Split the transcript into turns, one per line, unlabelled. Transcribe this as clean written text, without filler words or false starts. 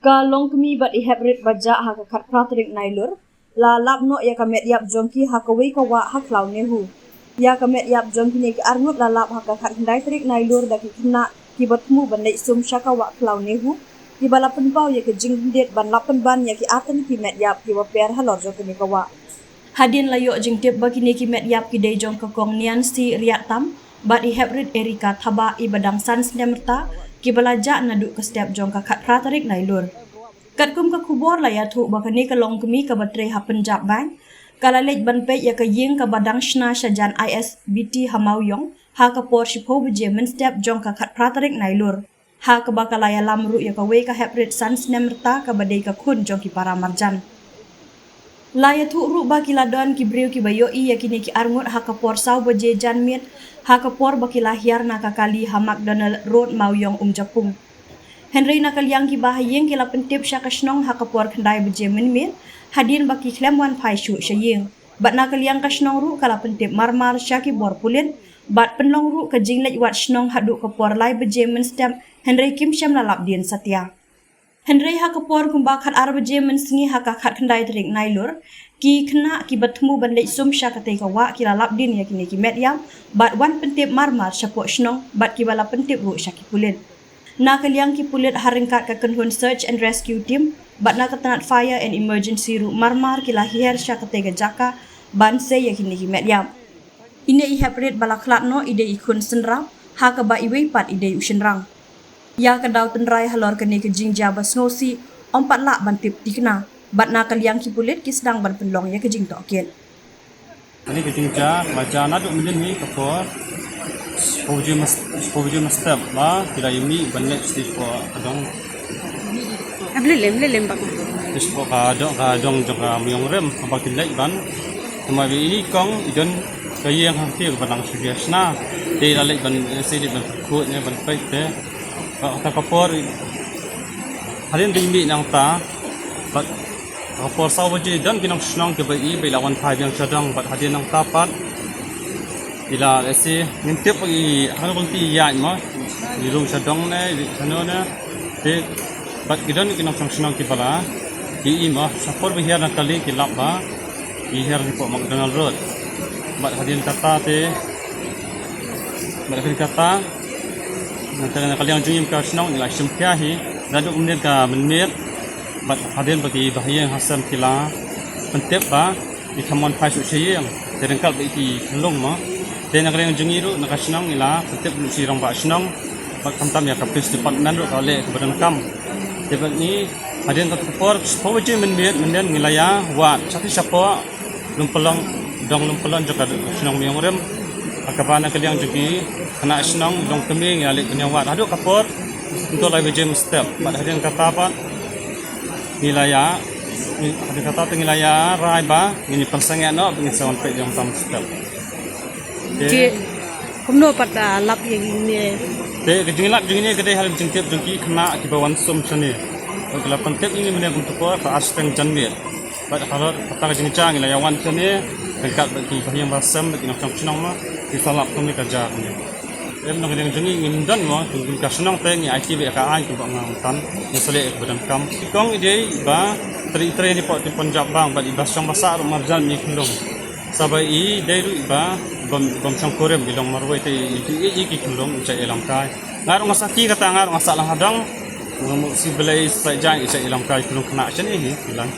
Kalong kami bat ihebrit baja ha kat pratrik nailur la lapno ya kamet yap jongki ha kawi kawa ha klau nehu ya kamet yap jongki ne ki arngut la lap ha kat ndai trik nailur da ki kena ki batmu bandai sum shaka wa klau nehu ki balapan pau ya ke jingdet ban lapan ban ya ki atan ki met yap ki waper halor jongki ne kawa hadin layo jingtip bagi ne ki met yap ki dei jong kong nian si riatam bat ihebrit erika thaba ibadang sans nemta ki balaja nadu ke setiap jong kat pratrik nailur kat kum ka kubor la ya thu bakani ka long kemi ka batre ha Punjab bank kala lej ban pe ya ka ying ka badang shna shajan ISBT hamau yong ha ka por shipo buje men step jong ka khat pratrik nailur ha ka bakala ya lamru ya ka we ka heprit sans nemrta ka badai ka khun jong ki para marjan la ya thu ru ba ki ladon ki breu ki bayo I ya kini ki arngut ha ka por saw buje jan miet ha ka por bakila hiar na ka kali ha McDonald road mau yong japung Henry nakaliang ki bahayeng kila pentip sya kasnong ha kapor khandai beje menmir hadin baki klem wan phai shu syayeng bat nakaliang kasnong ru kala pentip marmar sya ki bor pulin bat penlong ru ka jinglej wat snong hadu kapor lai beje men stem Henry kim syam lalap din satya Henry ha kapor kumba khat ar beje men singi ha ka khat khandai trik nailur ki khna ki batmu bandai sum sya katai ka wa kila lap din ya kini ki met yam bat wan pentip marmar syapo snong bat ki bala pentip ru sya ki pulin Nakaliang ki pulit haringkat ka kenhun search and rescue team bat nakatanat fire and emergency ru marmar kila hiher sya katega jaka ban se ya kini himet yam ine I heprit balaklat no ide ikun senram ha ka ba iwe pat ide usenrang ya ka daw tenrai halor kene ke jingja basnosi ompat lak ban tip tikna bat nakaliang ki pulit ki sedang ban penlong ya ke jing toket
ini ke jingja baca nadu mendin ni kapor Povji mastap ba kira ini banyak stage po kadang
lem bak
stage po kadang juga muyong rem apa kilai ban sama ini kong idon kaya yang hampir banang serius na di lalek ban sedi ban kuatnya ban baik deh kata kapor harian dimi nang ta bat kapor sawaji dan kinang senang ke bai lawan phai yang sedang bat harian nang tapat ila ese ngintip pagi hal kulti ya ma di room sadong ne di sana ne te bat kidan kinang senang ki pala di ma sapor biar nakali ki laba di her di McDonald road bat hadian kata te bat hadian kata nanti nakali yang jungim ka senang ila simkya hi dadu umnen ka menmir bat hadian bagi bahaya hasan kila pentep ba di thamon phai su seyeng terengkal ba iki long ma dan nak yang jengiru nak senang ila tetap si rong ba senang bat kamtam ya kapis department ro kale kebadan kam debat ni hadian kat por poje men ngilaya wa sati sapo lumpelong juga senang miong rem akabana kaliang jugi kena senang dong kemi ngali kenyawat hadu kapor untuk live jam step bat hadian kata apa ngilaya hadian kata ngilaya rai ba ngini persangnya no ngin sawan pe jong tam step
je kumno pada lap yang ini
te kejingilap jingine kedai hal jingtip jengki kena kibawan sum sani kalau pentep ini menang untuk ko ka asteng janmir bat halor patang jingcang ila yawan sani dekat bagi bahayang basam bagi nak senang ma di salap kami kerja ni em nak yang jengi ngindan ma tunggu ka senang te ni IT be ka ai ki ba ngam misale badan kam kong ide ba tri ni pot di Punjab bang ba di basang basar marjan ni kulung sabai I dairu ba bom sangkorem bilong marwai te I ki kulung cai elam kai ngar ngasaki kata ngar ngasalang hadang ngamu si belai sai jang cai elam kai kulung kena cani ni bilang